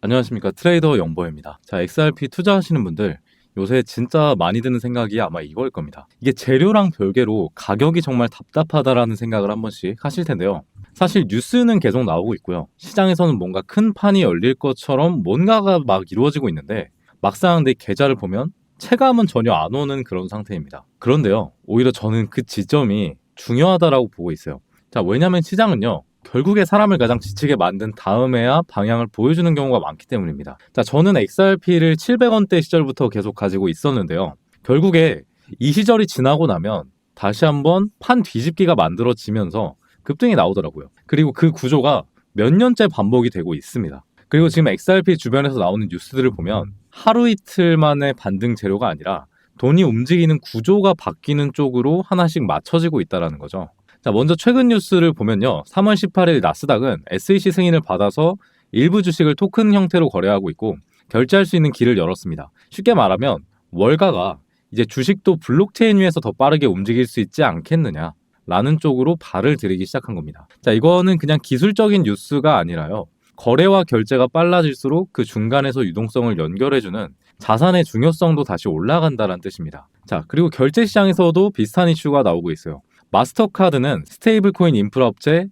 안녕하십니까. 트레이더 영보입니다. 자, XRP 투자하시는 분들 요새 진짜 많이 드는 생각이 아마 이거일 겁니다. 이게 재료랑 별개로 가격이 정말 답답하다라는 생각을 한 번씩 하실 텐데요. 사실 뉴스는 계속 나오고 있고요. 시장에서는 뭔가 큰 판이 열릴 것처럼 뭔가가 막 이루어지고 있는데 막상 내 계좌를 보면 체감은 전혀 안 오는 그런 상태입니다. 그런데요, 오히려 저는 그 지점이 중요하다라고 보고 있어요. 자, 왜냐면 시장은요, 결국에 사람을 가장 지치게 만든 다음에야 방향을 보여주는 경우가 많기 때문입니다. 자, 저는 XRP를 700원대 시절부터 계속 가지고 있었는데요. 결국에 이 시절이 지나고 나면 다시 한번 판 뒤집기가 만들어지면서 급등이 나오더라고요. 그리고 그 구조가 몇 년째 반복이 되고 있습니다. 그리고 지금 XRP 주변에서 나오는 뉴스들을 보면 하루 이틀 만의 반등 재료가 아니라 돈이 움직이는 구조가 바뀌는 쪽으로 하나씩 맞춰지고 있다는 거죠. 자, 먼저 최근 뉴스를 보면요. 3월 18일 나스닥은 SEC 승인을 받아서 일부 주식을 토큰 형태로 거래하고 있고 결제할 수 있는 길을 열었습니다. 쉽게 말하면 월가가 이제 주식도 블록체인 위에서 더 빠르게 움직일 수 있지 않겠느냐 라는 쪽으로 발을 들이기 시작한 겁니다. 자, 이거는 그냥 기술적인 뉴스가 아니라요. 거래와 결제가 빨라질수록 그 중간에서 유동성을 연결해주는 자산의 중요성도 다시 올라간다는 뜻입니다. 자, 그리고 결제 시장에서도 비슷한 이슈가 나오고 있어요. 마스터카드는 스테이블 코인 인프라 업체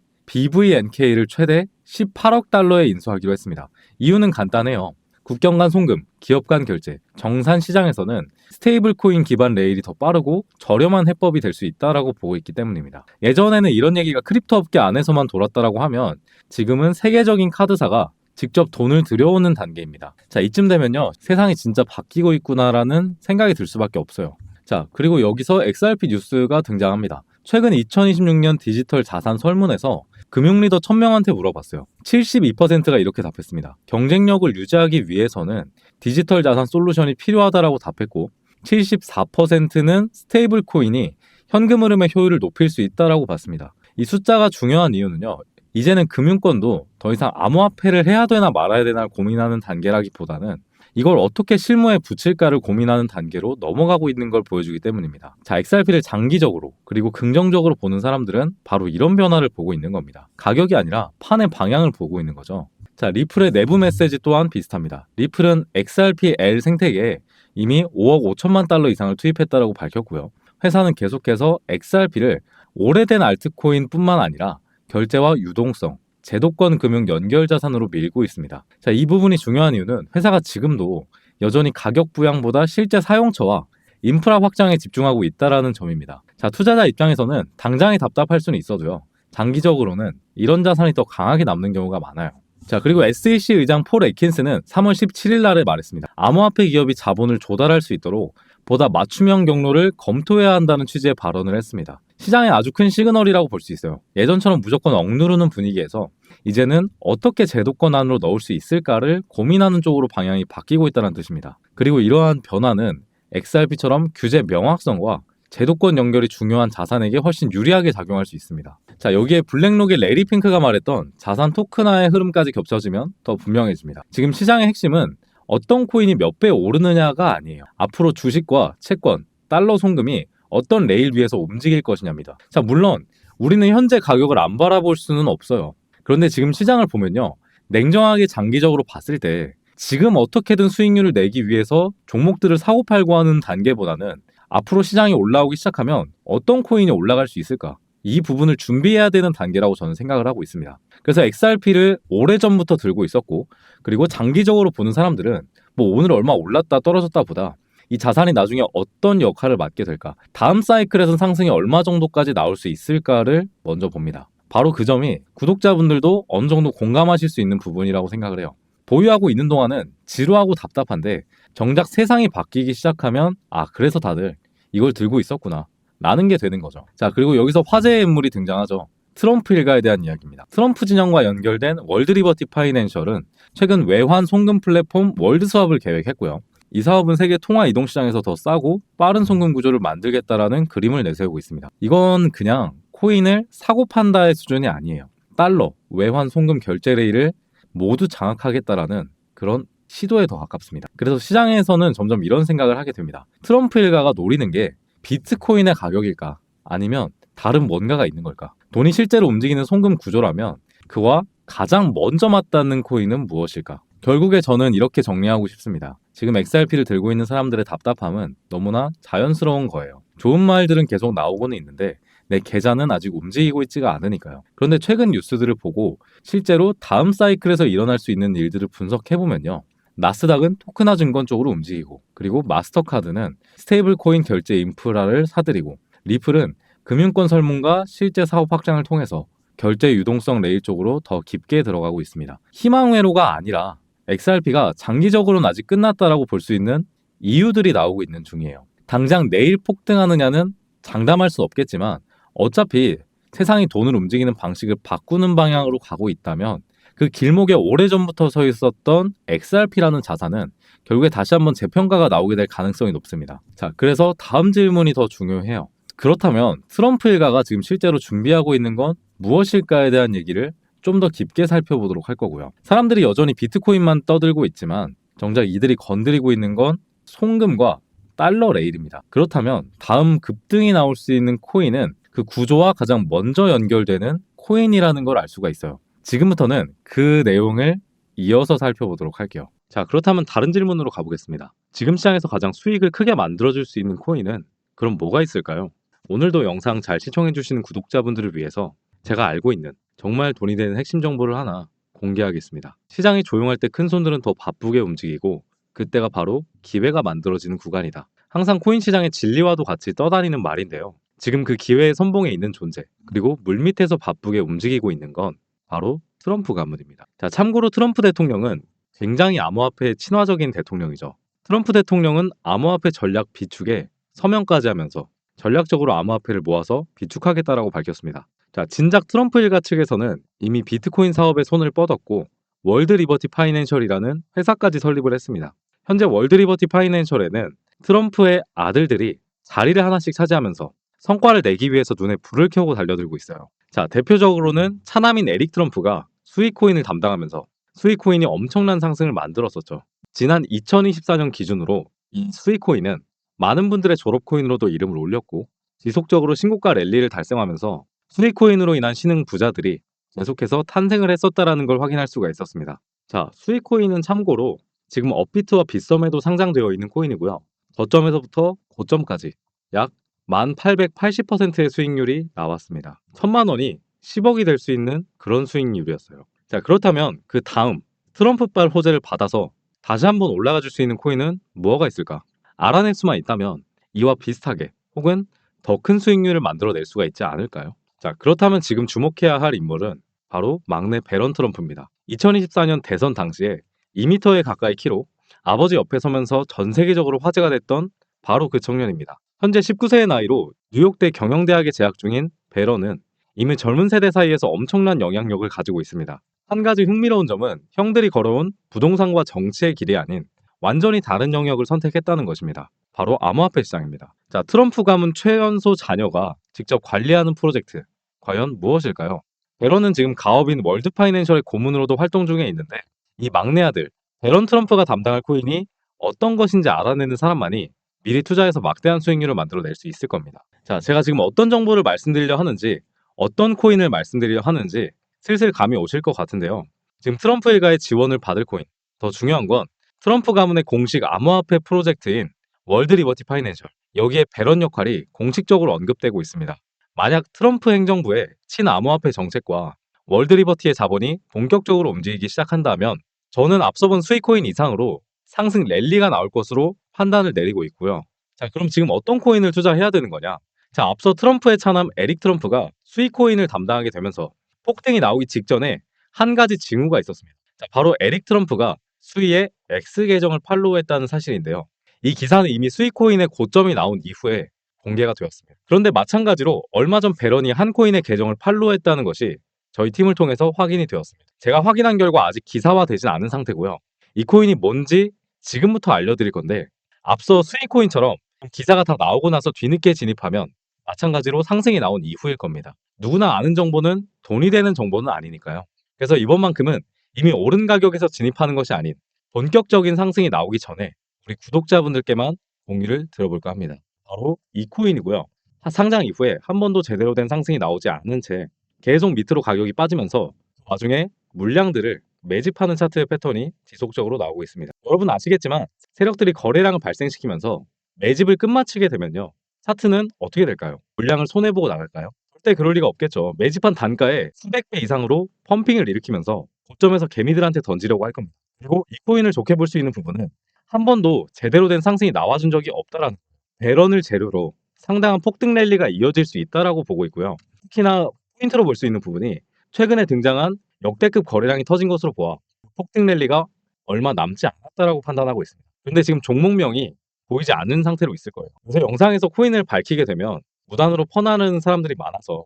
BVNK를 최대 18억 달러에 인수하기로 했습니다. 이유는 간단해요. 국경 간 송금, 기업 간 결제, 정산 시장에서는 스테이블 코인 기반 레일이 더 빠르고 저렴한 해법이 될 수 있다라고 보고 있기 때문입니다. 예전에는 이런 얘기가 크립토 업계 안에서만 돌았다라고 하면 지금은 세계적인 카드사가 직접 돈을 들여오는 단계입니다. 자, 이쯤 되면요, 세상이 진짜 바뀌고 있구나라는 생각이 들 수밖에 없어요. 자, 그리고 여기서 XRP 뉴스가 등장합니다. 최근 2026년 디지털 자산 설문에서 금융 리더 1000명한테 물어봤어요. 72%가 이렇게 답했습니다. 경쟁력을 유지하기 위해서는 디지털 자산 솔루션이 필요하다라고 답했고 74%는 스테이블 코인이 현금 흐름의 효율을 높일 수 있다라고 봤습니다. 이 숫자가 중요한 이유는요. 이제는 금융권도 더 이상 암호화폐를 해야 되나 말아야 되나 고민하는 단계라기보다는 이걸 어떻게 실무에 붙일까를 고민하는 단계로 넘어가고 있는 걸 보여주기 때문입니다. 자, XRP를 장기적으로 그리고 긍정적으로 보는 사람들은 바로 이런 변화를 보고 있는 겁니다. 가격이 아니라 판의 방향을 보고 있는 거죠. 자, 리플의 내부 메시지 또한 비슷합니다. 리플은 XRP-L 생태계에 이미 5억 5천만 달러 이상을 투입했다고 밝혔고요. 회사는 계속해서 XRP를 오래된 알트코인뿐만 아니라 결제와 유동성, 제도권 금융 연결 자산으로 밀고 있습니다. 자, 이 부분이 중요한 이유는 회사가 지금도 여전히 가격 부양보다 실제 사용처와 인프라 확장에 집중하고 있다는 점입니다. 자, 투자자 입장에서는 당장이 답답할 수는 있어도요. 장기적으로는 이런 자산이 더 강하게 남는 경우가 많아요. 자, 그리고 SEC 의장 폴 애킨스는 3월 17일 날에 말했습니다. 암호화폐 기업이 자본을 조달할 수 있도록 보다 맞춤형 경로를 검토해야 한다는 취지의 발언을 했습니다. 시장에 아주 큰 시그널이라고 볼 수 있어요. 예전처럼 무조건 억누르는 분위기에서 이제는 어떻게 제도권 안으로 넣을 수 있을까를 고민하는 쪽으로 방향이 바뀌고 있다는 뜻입니다. 그리고 이러한 변화는 XRP처럼 규제 명확성과 제도권 연결이 중요한 자산에게 훨씬 유리하게 작용할 수 있습니다. 자, 여기에 블랙록의 레리 핑크가 말했던 자산 토큰화의 흐름까지 겹쳐지면 더 분명해집니다. 지금 시장의 핵심은 어떤 코인이 몇 배 오르느냐가 아니에요. 앞으로 주식과 채권, 달러 송금이 어떤 레일 위에서 움직일 것이냐입니다. 자, 물론 우리는 현재 가격을 안 바라볼 수는 없어요. 그런데 지금 시장을 보면요. 냉정하게 장기적으로 봤을 때 지금 어떻게든 수익률을 내기 위해서 종목들을 사고 팔고 하는 단계보다는 앞으로 시장이 올라오기 시작하면 어떤 코인이 올라갈 수 있을까? 이 부분을 준비해야 되는 단계라고 저는 생각을 하고 있습니다. 그래서 XRP를 오래전부터 들고 있었고 그리고 장기적으로 보는 사람들은 뭐 오늘 얼마 올랐다 떨어졌다 보다 이 자산이 나중에 어떤 역할을 맡게 될까? 다음 사이클에서 상승이 얼마 정도까지 나올 수 있을까를 먼저 봅니다. 바로 그 점이 구독자분들도 어느 정도 공감하실 수 있는 부분이라고 생각을 해요. 보유하고 있는 동안은 지루하고 답답한데 정작 세상이 바뀌기 시작하면 그래서 다들 이걸 들고 있었구나 라는 게 되는 거죠. 자, 그리고 여기서 화제의 인물이 등장하죠. 트럼프 일가에 대한 이야기입니다. 트럼프 진영과 연결된 월드리버티 파이낸셜은 최근 외환 송금 플랫폼 월드스왑을 계획했고요. 이 사업은 세계 통화 이동 시장에서 더 싸고 빠른 송금 구조를 만들겠다라는 그림을 내세우고 있습니다. 이건 그냥 코인을 사고 판다의 수준이 아니에요. 달러, 외환 송금 결제 레일을 모두 장악하겠다라는 그런 시도에 더 가깝습니다. 그래서 시장에서는 점점 이런 생각을 하게 됩니다. 트럼프 일가가 노리는 게 비트코인의 가격일까? 아니면 다른 뭔가가 있는 걸까? 돈이 실제로 움직이는 송금 구조라면 그와 가장 먼저 맞닿는 코인은 무엇일까? 결국에 저는 이렇게 정리하고 싶습니다. 지금 XRP를 들고 있는 사람들의 답답함은 너무나 자연스러운 거예요. 좋은 말들은 계속 나오고는 있는데 내 계좌는 아직 움직이고 있지가 않으니까요. 그런데 최근 뉴스들을 보고 실제로 다음 사이클에서 일어날 수 있는 일들을 분석해보면요. 나스닥은 토크나 증권 쪽으로 움직이고, 그리고 마스터카드는 스테이블 코인 결제 인프라를 사들이고, 리플은 금융권 설문과 실제 사업 확장을 통해서 결제 유동성 레일 쪽으로 더 깊게 들어가고 있습니다. 희망 회로가 아니라 XRP가 장기적으로는 아직 끝났다라고 볼 수 있는 이유들이 나오고 있는 중이에요. 당장 내일 폭등하느냐는 장담할 수 없겠지만 어차피 세상이 돈을 움직이는 방식을 바꾸는 방향으로 가고 있다면 그 길목에 오래전부터 서 있었던 XRP라는 자산은 결국에 다시 한번 재평가가 나오게 될 가능성이 높습니다. 자, 그래서 다음 질문이 더 중요해요. 그렇다면 트럼프 일가가 지금 실제로 준비하고 있는 건 무엇일까에 대한 얘기를 좀 더 깊게 살펴보도록 할 거고요. 사람들이 여전히 비트코인만 떠들고 있지만 정작 이들이 건드리고 있는 건 송금과 달러 레일입니다. 그렇다면 다음 급등이 나올 수 있는 코인은 그 구조와 가장 먼저 연결되는 코인이라는 걸 알 수가 있어요. 지금부터는 그 내용을 이어서 살펴보도록 할게요. 자, 그렇다면 다른 질문으로 가보겠습니다. 지금 시장에서 가장 수익을 크게 만들어줄 수 있는 코인은 그럼 뭐가 있을까요? 오늘도 영상 잘 시청해주시는 구독자분들을 위해서 제가 알고 있는 정말 돈이 되는 핵심 정보를 하나 공개하겠습니다. 시장이 조용할 때 큰 손들은 더 바쁘게 움직이고 그때가 바로 기회가 만들어지는 구간이다. 항상 코인 시장의 진리와도 같이 떠다니는 말인데요. 지금 그 기회의 선봉에 있는 존재, 그리고 물밑에서 바쁘게 움직이고 있는 건 바로 트럼프 가문입니다. 자, 참고로 트럼프 대통령은 굉장히 암호화폐 친화적인 대통령이죠. 트럼프 대통령은 암호화폐 전략 비축에 서명까지 하면서 전략적으로 암호화폐를 모아서 비축하겠다라고 밝혔습니다. 자, 진작 트럼프 일가 측에서는 이미 비트코인 사업에 손을 뻗었고 월드 리버티 파이낸셜이라는 회사까지 설립을 했습니다. 현재 월드 리버티 파이낸셜에는 트럼프의 아들들이 자리를 하나씩 차지하면서 성과를 내기 위해서 눈에 불을 켜고 달려들고 있어요. 자, 대표적으로는 차남인 에릭 트럼프가 스위코인을 담당하면서 스위코인이 엄청난 상승을 만들었었죠. 지난 2024년 기준으로 이 스위코인은 많은 분들의 졸업코인으로도 이름을 올렸고 지속적으로 신고가 랠리를 달성하면서 스위코인으로 인한 신흥 부자들이 계속해서 탄생을 했었다라는 걸 확인할 수가 있었습니다. 자, 스위코인은 참고로 지금 업비트와 빗썸에도 상장되어 있는 코인이고요. 저점에서부터 고점까지 약 1880%의 수익률이 나왔습니다. 1000만 원이 10억이 될 수 있는 그런 수익률이었어요. 자, 그렇다면 그 다음 트럼프발 호재를 받아서 다시 한번 올라가 줄 수 있는 코인은 뭐가 있을까? 알아낼 수만 있다면 이와 비슷하게 혹은 더 큰 수익률을 만들어낼 수가 있지 않을까요? 자, 그렇다면 지금 주목해야 할 인물은 바로 막내 배런 트럼프입니다. 2024년 대선 당시에 2m에 가까이 키로 아버지 옆에 서면서 전 세계적으로 화제가 됐던 바로 그 청년입니다. 현재 19세의 나이로 뉴욕대 경영대학에 재학 중인 배런은 이미 젊은 세대 사이에서 엄청난 영향력을 가지고 있습니다. 한 가지 흥미로운 점은 형들이 걸어온 부동산과 정치의 길이 아닌 완전히 다른 영역을 선택했다는 것입니다. 바로 암호화폐 시장입니다. 자, 트럼프 가문 최연소 자녀가 직접 관리하는 프로젝트, 과연 무엇일까요? 배런은 지금 가업인 월드 파이낸셜의 고문으로도 활동 중에 있는데 이 막내 아들 배런 트럼프가 담당할 코인이 어떤 것인지 알아내는 사람만이 미리 투자해서 막대한 수익률을 만들어낼 수 있을 겁니다. 자, 제가 지금 어떤 정보를 말씀드리려 하는지, 어떤 코인을 말씀드리려 하는지 슬슬 감이 오실 것 같은데요. 지금 트럼프 일가의 지원을 받을 코인, 더 중요한 건 트럼프 가문의 공식 암호화폐 프로젝트인 월드 리버티 파이낸셜, 여기에 배런 역할이 공식적으로 언급되고 있습니다. 만약 트럼프 행정부의 친암호화폐 정책과 월드 리버티의 자본이 본격적으로 움직이기 시작한다면 저는 앞서 본 스위코인 이상으로 상승 랠리가 나올 것으로 판단을 내리고 있고요. 자, 그럼 지금 어떤 코인을 투자해야 되는 거냐? 자, 앞서 트럼프의 차남 에릭 트럼프가 스위코인을 담당하게 되면서 폭등이 나오기 직전에 한 가지 징후가 있었습니다. 자, 바로 에릭 트럼프가 스위의 X 계정을 팔로우했다는 사실인데요. 이 기사는 이미 스위코인의 고점이 나온 이후에 공개가 되었습니다. 그런데 마찬가지로 얼마 전 배런이 한 코인의 계정을 팔로우했다는 것이 저희 팀을 통해서 확인이 되었습니다. 제가 확인한 결과 아직 기사화되진 않은 상태고요. 이 코인이 뭔지 지금부터 알려드릴 건데 앞서 스위코인처럼 기사가 다 나오고 나서 뒤늦게 진입하면 마찬가지로 상승이 나온 이후일 겁니다. 누구나 아는 정보는 돈이 되는 정보는 아니니까요. 그래서 이번만큼은 이미 오른 가격에서 진입하는 것이 아닌 본격적인 상승이 나오기 전에 우리 구독자분들께만 공유를 들어볼까 합니다. 바로 이 코인이고요. 상장 이후에 한 번도 제대로 된 상승이 나오지 않은 채 계속 밑으로 가격이 빠지면서 와중에 물량들을 매집하는 차트의 패턴이 지속적으로 나오고 있습니다. 여러분 아시겠지만 세력들이 거래량을 발생시키면서 매집을 끝마치게 되면요. 차트는 어떻게 될까요? 물량을 손해보고 나갈까요? 절대 그럴 리가 없겠죠. 매집한 단가에 수백 배 이상으로 펌핑을 일으키면서 고점에서 개미들한테 던지려고 할 겁니다. 그리고 이 코인을 좋게 볼 수 있는 부분은 한 번도 제대로 된 상승이 나와준 적이 없다라는 거예요. 배런을 재료로 상당한 폭등 랠리가 이어질 수 있다라고 보고 있고요. 특히나 포인트로 볼 수 있는 부분이 최근에 등장한 역대급 거래량이 터진 것으로 보아 폭등 랠리가 얼마 남지 않았다라고 판단하고 있습니다. 근데 지금 종목명이 보이지 않는 상태로 있을 거예요. 요새 영상에서 코인을 밝히게 되면 무단으로 퍼나르는 사람들이 많아서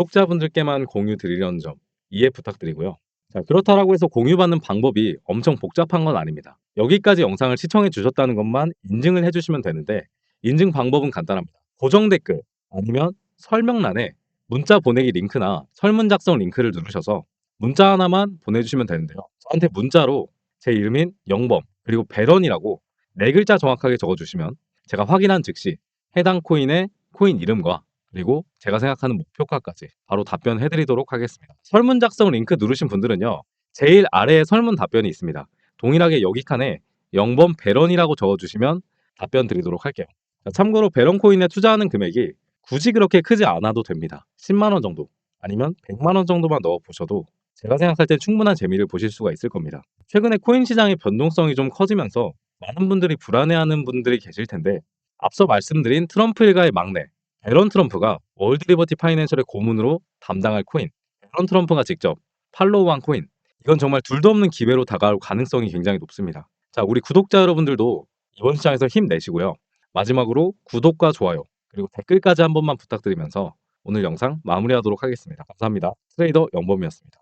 구독자분들께만 공유 드리려는 점 이해 부탁드리고요. 자, 그렇다라고 해서 공유받는 방법이 엄청 복잡한 건 아닙니다. 여기까지 영상을 시청해 주셨다는 것만 인증을 해주시면 되는데 인증 방법은 간단합니다. 고정 댓글 아니면 설명란에 문자 보내기 링크나 설문 작성 링크를 누르셔서 문자 하나만 보내주시면 되는데요. 저한테 문자로 제 이름인 영범 그리고 배런이라고 4글자 정확하게 적어주시면 제가 확인한 즉시 해당 코인의 코인 이름과 그리고 제가 생각하는 목표가까지 바로 답변해드리도록 하겠습니다. 설문 작성 링크 누르신 분들은요. 제일 아래에 설문 답변이 있습니다. 동일하게 여기 칸에 영범 배런이라고 적어주시면 답변 드리도록 할게요. 자, 참고로 배런 코인에 투자하는 금액이 굳이 그렇게 크지 않아도 됩니다. 10만 원 정도 아니면 100만 원 정도만 넣어 보셔도 제가 생각할 땐 충분한 재미를 보실 수가 있을 겁니다. 최근에 코인 시장의 변동성이 좀 커지면서 많은 분들이 불안해하는 분들이 계실 텐데 앞서 말씀드린 트럼프 일가의 막내 배런 트럼프가 월드 리버티 파이낸셜의 고문으로 담당할 코인 배런 트럼프가 직접 팔로우한 코인 이건 정말 둘도 없는 기회로 다가올 가능성이 굉장히 높습니다. 자, 우리 구독자 여러분들도 이번 시장에서 힘내시고요. 마지막으로 구독과 좋아요 그리고 댓글까지 한 번만 부탁드리면서 오늘 영상 마무리하도록 하겠습니다. 감사합니다. 트레이더 영범이었습니다.